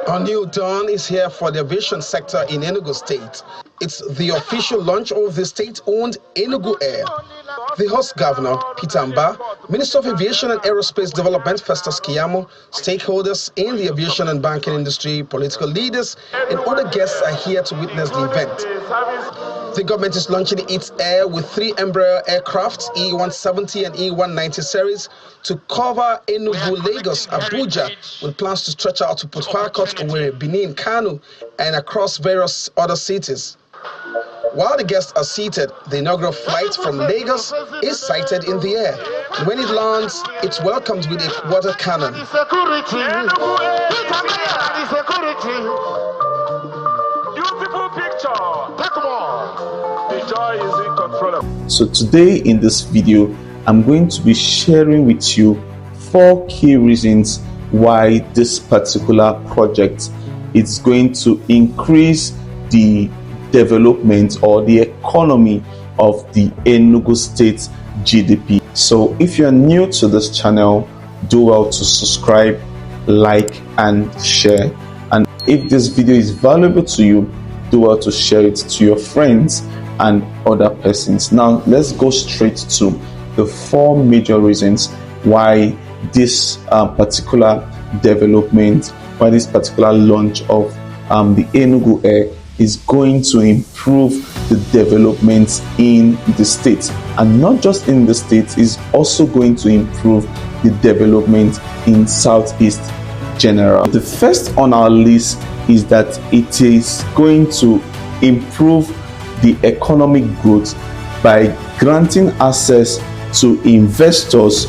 A new dawn is here for the aviation sector in Enugu State. It's the official launch of the state-owned Enugu Air. The host governor, Peter Mba, Minister of Aviation and Aerospace Development, Festus Keyamo, stakeholders in the aviation and banking industry, political leaders, and other guests are here to witness the event. The government is launching its air with 3 Embraer aircraft, E170 and E190 series, to cover Enugu, Lagos, Abuja, with plans to stretch out to Port Harcourt, Owerri, Benin, Kano, and across various other cities. While the guests are seated, the inaugural flight from Lagos is sighted in the air. When it lands, it's welcomed with a water cannon. Beautiful picture. Come on. The joy is uncontrollable. So today in this video, I'm going to be sharing with you 4 key reasons why this particular project is going to increase the development or the economy of the Enugu State GDP. So if you're new to this channel, do well to subscribe, like and share. And if this video is valuable to you, do well to share it to your friends and other persons. Now let's go straight to the 4 major reasons why this particular development, why this particular launch of the Enugu Air is going to improve the developments in the state, and not just in the state, is also going to improve the development in Southeast general. The first on our list is that it is going to improve the economic growth by granting access to investors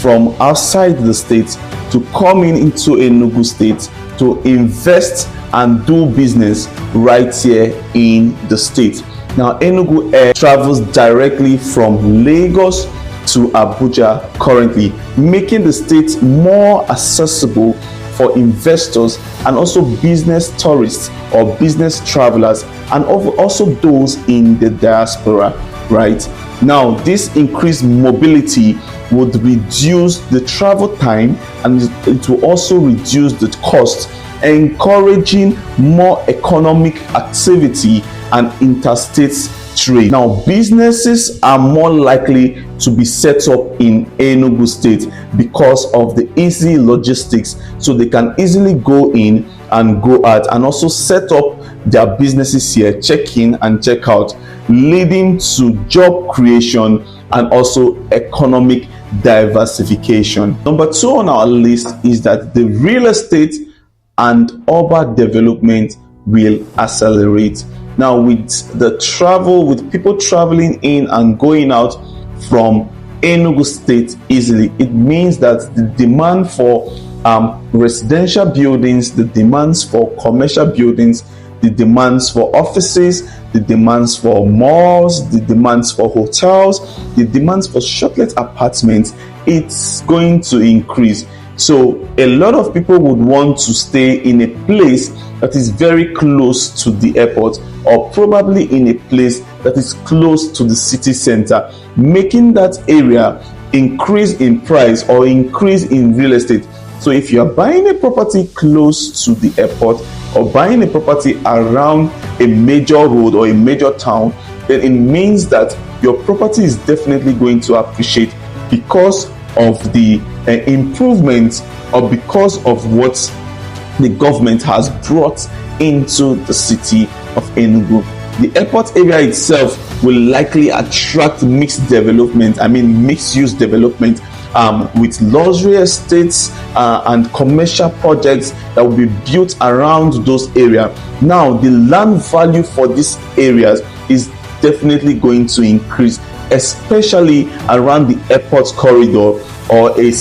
from outside the state to come into Enugu State to invest and do business right here in the state. Now, Enugu Air travels directly from Lagos to Abuja currently, making the state more accessible for investors and also business tourists or business travelers, and also those in the diaspora. Right now, this increased mobility would reduce the travel time, and it will also reduce the cost, encouraging more economic activity and interstate trade. Now, businesses are more likely to be set up in Enugu State because of the easy logistics, so they can easily go in and go out and also set up their businesses here, check in and check out, leading to job creation and also economic diversification. Number 2 on our list is that the real estate and urban development will accelerate. Now, with the travel, with people traveling in and going out from Enugu State easily, it means that the demand for residential buildings, the demands for commercial buildings, the demands for offices, the demands for malls, the demands for hotels, the demands for shortlet apartments, it's going to increase. So a lot of people would want to stay in a place that is very close to the airport, or probably in a place that is close to the city center, making that area increase in price or increase in real estate. So if you are buying a property close to the airport or buying a property around a major road or a major town, then it means that your property is definitely going to appreciate because of the improvements or because of what the government has brought into the city of Enugu. The airport area itself will likely attract mixed use development with luxury estates and commercial projects that will be built around those areas. Now, the land value for these areas is definitely going to increase, especially around the airport corridor or the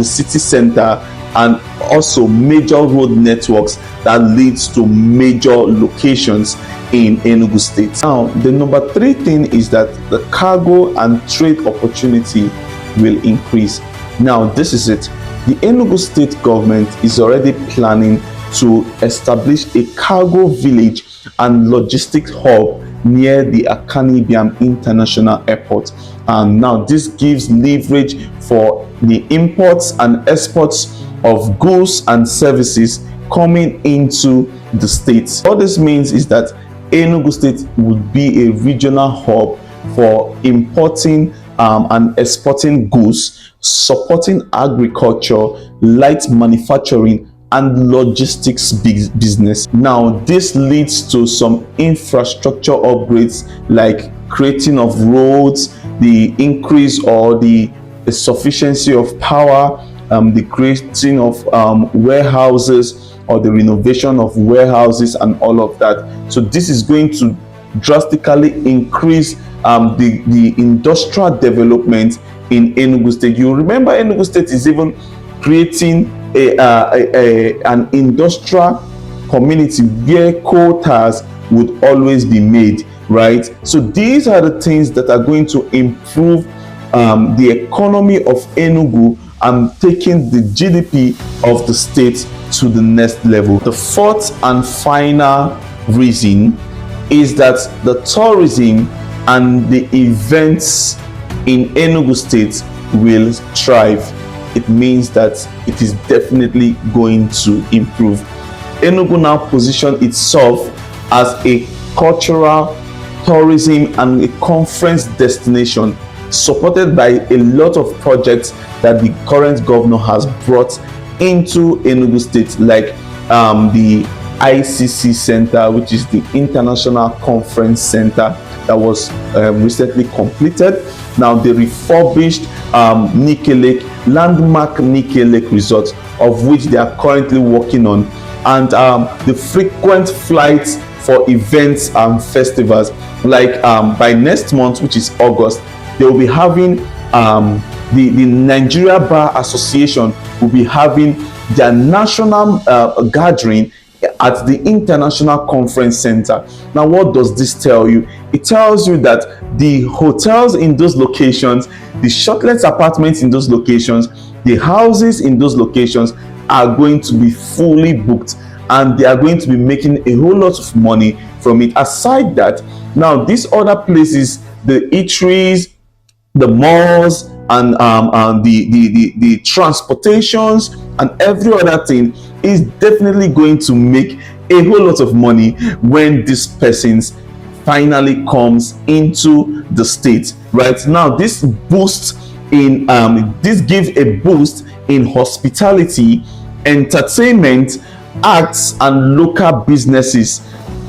city center, and also major road networks that leads to major locations in Enugu State. Now, the number 3 thing is that the cargo and trade opportunity will increase. Now, this is it. The Enugu State government is already planning to establish a cargo village and logistic hub near the Akani Biam International Airport. Now, this gives leverage for the imports and exports of goods and services coming into the state. What this means is that Enugu State would be a regional hub for importing and exporting goods, supporting agriculture, light manufacturing, and logistics business. Now, this leads to some infrastructure upgrades like creating of roads, the increase or the sufficiency of power, the creating of warehouses or the renovation of warehouses and all of that. So this is going to drastically increase the industrial development in Enugu State. You remember Enugu State is even creating an industrial community where quotas would always be made, right? So these are the things that are going to improve the economy of Enugu and taking the GDP of the state to the next level. The fourth and final reason is that the tourism and the events in Enugu State will thrive. It means that it is definitely going to improve. Enugu now positions itself as a cultural, tourism, and a conference destination, supported by a lot of projects that the current governor has brought into Enugu State, like the ICC Center, which is the International Conference Center that was recently completed. Now, the refurbished Nike Lake, landmark Nike Lake Resort, of which they are currently working on, and the frequent flights for events and festivals. Like by next month, which is August, they will be having the Nigeria Bar Association will be having their national gathering at the International Conference Center. Now, what does this tell you? It tells you that the hotels in those locations, the shortlets apartments in those locations, the houses in those locations are going to be fully booked, and they are going to be making a whole lot of money from it. Aside that, now these other places, the eateries, the malls, and the transportations and every other thing is definitely going to make a whole lot of money when these persons finally comes into the state. Right now, this boosts in this gives a boost in hospitality, entertainment, arts, and local businesses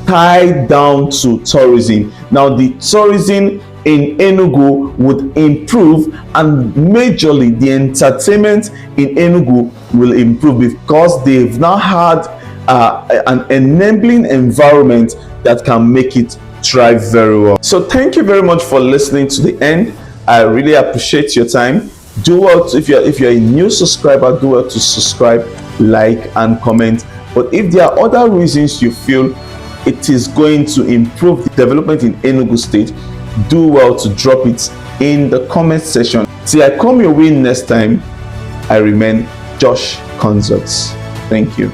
tied down to tourism. Now, the tourism in Enugu would improve, and majorly the entertainment in Enugu will improve because they've now had an enabling environment that can make it thrive very well. So thank you very much for listening to the end. I really appreciate your time. Do well to, if you're a new subscriber, do well to subscribe, like, and comment. But if there are other reasons you feel it is going to improve the development in Enugu State, do well to drop it in the comment section. Till I come your way next time, I remain Josh Consorts. Thank you.